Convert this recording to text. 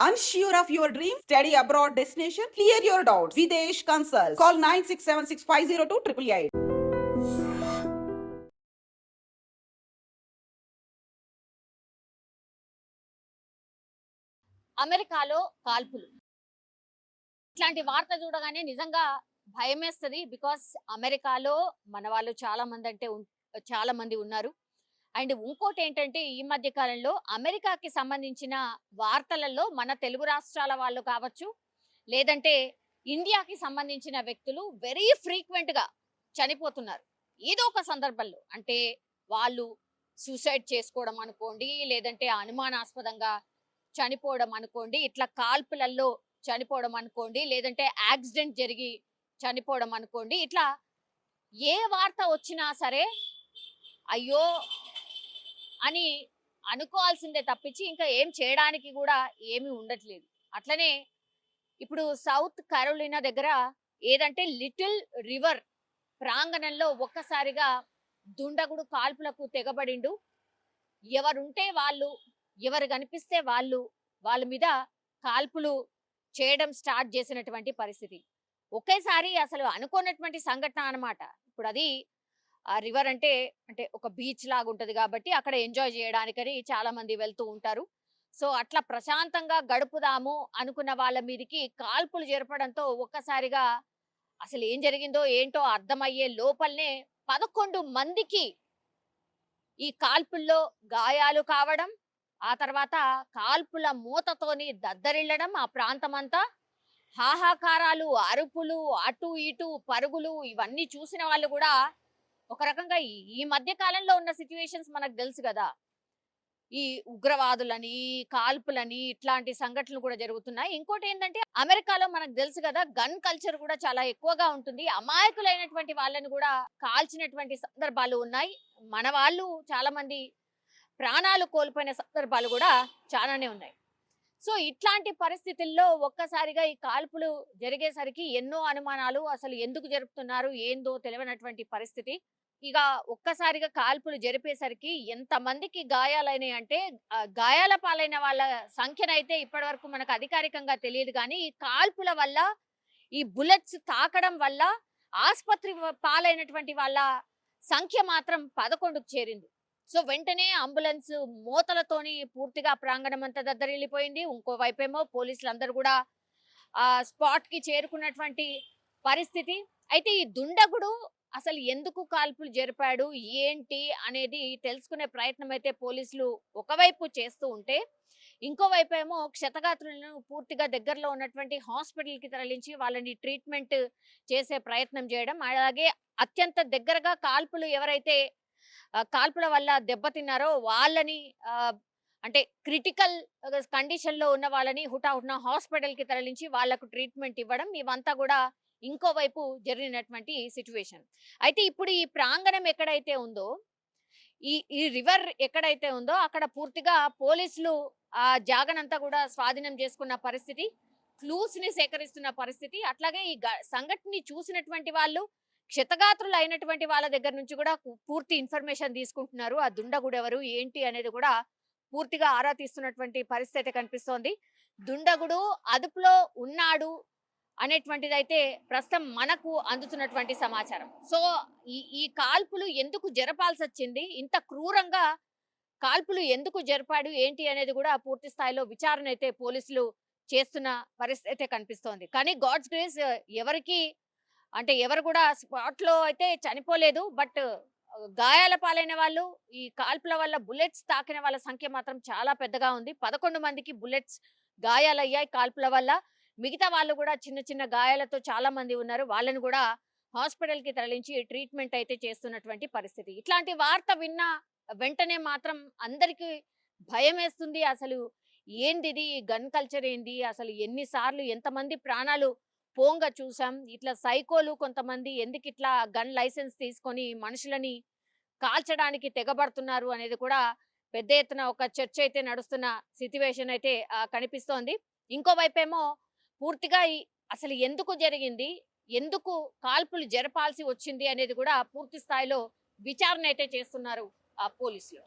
Unsure of your dream? Study abroad destination? Clear your doubts. Videsh Consult. Call 9676502888. అమెరికాలో కాల్పులు ఇట్లాంటి వార్త చూడగానే నిజంగా భయమేస్తుంది. బికాస్ అమెరికాలో మన వాళ్ళు చాలా మంది ఉన్నారు. అండ్ ఇంకోటి ఏంటంటే ఈ మధ్య కాలంలో అమెరికాకి సంబంధించిన వార్తలలో మన తెలుగు రాష్ట్రాల వాళ్ళు కావచ్చు, లేదంటే ఇండియాకి సంబంధించిన వ్యక్తులు వెరీ ఫ్రీక్వెంట్ గా చనిపోతున్నారు. ఏదో ఒక సందర్భంలో అంటే వాళ్ళు సూసైడ్ చేసుకోవడం అనుకోండి, లేదంటే అనుమానాస్పదంగా చనిపోవడం అనుకోండి, ఇట్లా కాల్పులలో చనిపోవడం అనుకోండి, లేదంటే యాక్సిడెంట్ జరిగి చనిపోవడం అనుకోండి, ఇట్లా ఏ వార్త వచ్చినా సరే అయ్యో అని అనుకోవాల్సిందే తప్పించి ఇంకా ఏం చేయడానికి కూడా ఏమీ ఉండట్లేదు. అట్లనే ఇప్పుడు సౌత్ కరోలినా దగ్గర ఏదంటే లిటిల్ రివర్ ప్రాంగణంలో ఒక్కసారిగా దుండగుడు కాల్పులకు తెగబడిండు. ఎవరుంటే వాళ్ళు, ఎవరు కనిపిస్తే వాళ్ళు, వాళ్ళ మీద కాల్పులు చేయడం స్టార్ట్ చేసినటువంటి పరిస్థితి. ఒకేసారి అసలు అనుకోనటువంటి సంఘటన అన్నమాట. ఇప్పుడు అది ఆ రివర్ అంటే అంటే ఒక బీచ్ లాగా ఉంటది కాబట్టి అక్కడ ఎంజాయ్ చేయడానికని చాలా మంది వెళ్తూ ఉంటారు. సో అట్లా ప్రశాంతంగా గడుపుదాము అనుకున్న వాళ్ళ మీదకి కాల్పులు జరపడంతో ఒక్కసారిగా అసలు ఏం జరిగిందో ఏంటో అర్థమయ్యే లోపలనే 11 మందికి ఈ కాల్పుల్లో గాయాలు కావడం, ఆ తర్వాత కాల్పుల మూతతోని దద్దరిల్లడం, ఆ ప్రాంతమంతా హాహాకారాలు, అరుపులు, అటు ఇటు పరుగులు ఇవన్నీ చూసిన వాళ్ళు కూడా ఒక రకంగా ఈ మధ్య కాలంలో ఉన్న సిచ్యువేషన్స్ మనకు తెలుసు కదా. ఈ ఉగ్రవాదులని, కాల్పులని ఇట్లాంటి సంఘటనలు కూడా జరుగుతున్నాయి. ఇంకోటి ఏంటంటే అమెరికాలో మనకు తెలుసు కదా, గన్ కల్చర్ కూడా చాలా ఎక్కువగా ఉంటుంది. అమాయకులైనటువంటి వాళ్ళని కూడా కాల్చినటువంటి సందర్భాలు ఉన్నాయి. మన వాళ్ళు చాలా మంది ప్రాణాలు కోల్పోయిన సందర్భాలు కూడా చాలానే ఉన్నాయి. సో ఇట్లాంటి పరిస్థితుల్లో ఒక్కసారిగా ఈ కాల్పులు జరిగేసరికి ఎన్నో అనుమానాలు, అసలు ఎందుకు జరుపుతున్నారు ఏందో తెలియనటువంటి పరిస్థితి. ఇక ఒక్కసారిగా కాల్పులు జరిపేసరికి ఎంతమందికి గాయాలైనాయి అంటే గాయాల పాలైన వాళ్ళ సంఖ్యనైతే ఇప్పటి వరకు మనకు అధికారికంగా తెలియదు. కానీ ఈ కాల్పుల వల్ల, ఈ బుల్లెట్స్ తాకడం వల్ల ఆసుపత్రి పాలైనటువంటి వాళ్ళ సంఖ్య మాత్రం 11కు చేరింది. సో వెంటనే అంబులెన్స్ మోతలతోని పూర్తిగా ప్రాంగణం అంతా దద్దరిల్లిపోయింది. ఇంకోవైపేమో పోలీసులు అందరూ కూడా ఆ స్పాట్ కి చేరుకున్నటువంటి పరిస్థితి. అయితే ఈ దుండగుడు అసలు ఎందుకు కాల్పులు జరిపాడు ఏంటి అనేది తెలుసుకునే ప్రయత్నం అయితే పోలీసులు ఒకవైపు చేస్తూ ఉంటే, ఇంకోవైపు ఏమో క్షతగాత్రులను పూర్తిగా దగ్గరలో ఉన్నటువంటి హాస్పిటల్ కి తరలించి వాళ్ళని ట్రీట్మెంట్ చేసే ప్రయత్నం చేయడం, అలాగే అత్యంత దగ్గరగా కాల్పులు ఎవరైతే కాల్పుల వల్ల దెబ్బతిన్నారో వాళ్ళని అంటే క్రిటికల్ కండిషన్ లో ఉన్న వాళ్ళని హుటాహుటిన హాస్పిటల్ కి తరలించి వాళ్లకు ట్రీట్మెంట్ ఇవ్వడం, ఇవంతా కూడా ఇంకోవైపు జరిగినటువంటి సిచ్యువేషన్. అయితే ఇప్పుడు ఈ ప్రాంగణం ఎక్కడైతే ఉందో, ఈ రివర్ ఎక్కడైతే ఉందో అక్కడ పూర్తిగా పోలీసులు ఆ జాగనంతా కూడా స్వాధీనం చేసుకున్న పరిస్థితి, క్లూస్ ని సేకరిస్తున్న పరిస్థితి. అట్లాగే ఈ సంఘటనని చూసినటువంటి వాళ్ళు, క్షతగాత్రులు అయినటువంటి వాళ్ళ దగ్గర నుంచి కూడా పూర్తి ఇన్ఫర్మేషన్ తీసుకుంటున్నారు. ఆ దుండగుడు ఎవరు ఏంటి అనేది కూడా పూర్తిగా ఆరా తీస్తున్నటువంటి పరిస్థితి కనిపిస్తోంది. దుండగుడు అదుపులో ఉన్నాడు అనేటువంటిది అయితే ప్రస్తుతం మనకు అందుతున్నటువంటి సమాచారం. సో ఈ కాల్పులు ఎందుకు జరపాల్సి వచ్చింది, ఇంత క్రూరంగా కాల్పులు ఎందుకు జరిపాడు ఏంటి అనేది కూడా పూర్తి స్థాయిలో విచారణ అయితే పోలీసులు చేస్తున్న పరిస్థితి అయితే కనిపిస్తోంది. కానీ గాడ్స్ గ్రేస్ ఎవరికి అంటే ఎవరు కూడా స్పాట్ లో అయితే చనిపోలేదు. బట్ గాయాల పాలైన వాళ్ళు, ఈ కాల్పుల వల్ల బుల్లెట్స్ తాకిన వాళ్ళ సంఖ్య మాత్రం చాలా పెద్దగా ఉంది. 11 మందికి బుల్లెట్స్ గాయాలయ్యాయి కాల్పుల వల్ల. మిగతా వాళ్ళు కూడా చిన్న చిన్న గాయాలతో చాలా మంది ఉన్నారు. వాళ్ళని కూడా హాస్పిటల్ కి తరలించి ట్రీట్మెంట్ అయితే చేస్తున్నటువంటి పరిస్థితి. ఇట్లాంటి వార్త విన్న వెంటనే మాత్రం అందరికీ భయం వేస్తుంది. అసలు ఏంది గన్ కల్చర్ ఏంది, అసలు ఎన్నిసార్లు ఎంతమంది ప్రాణాలు పోంగా చూసాం. ఇట్లా సైకోలు కొంతమంది ఎందుకు ఇట్లా గన్ లైసెన్స్ తీసుకొని మనుషులని కాల్చడానికి తెగబడుతున్నారు అనేది కూడా పెద్ద ఎత్తున ఒక చర్చ అయితే నడుస్తున్న సిచ్యువేషన్ అయితే కనిపిస్తోంది. ఇంకోవైపేమో పూర్తిగా అసలు ఎందుకు జరిగింది, ఎందుకు కాల్పులు జరపాల్సి వచ్చింది అనేది కూడా పూర్తి స్థాయిలో విచారణ అయితే చేస్తున్నారు పోలీసులు.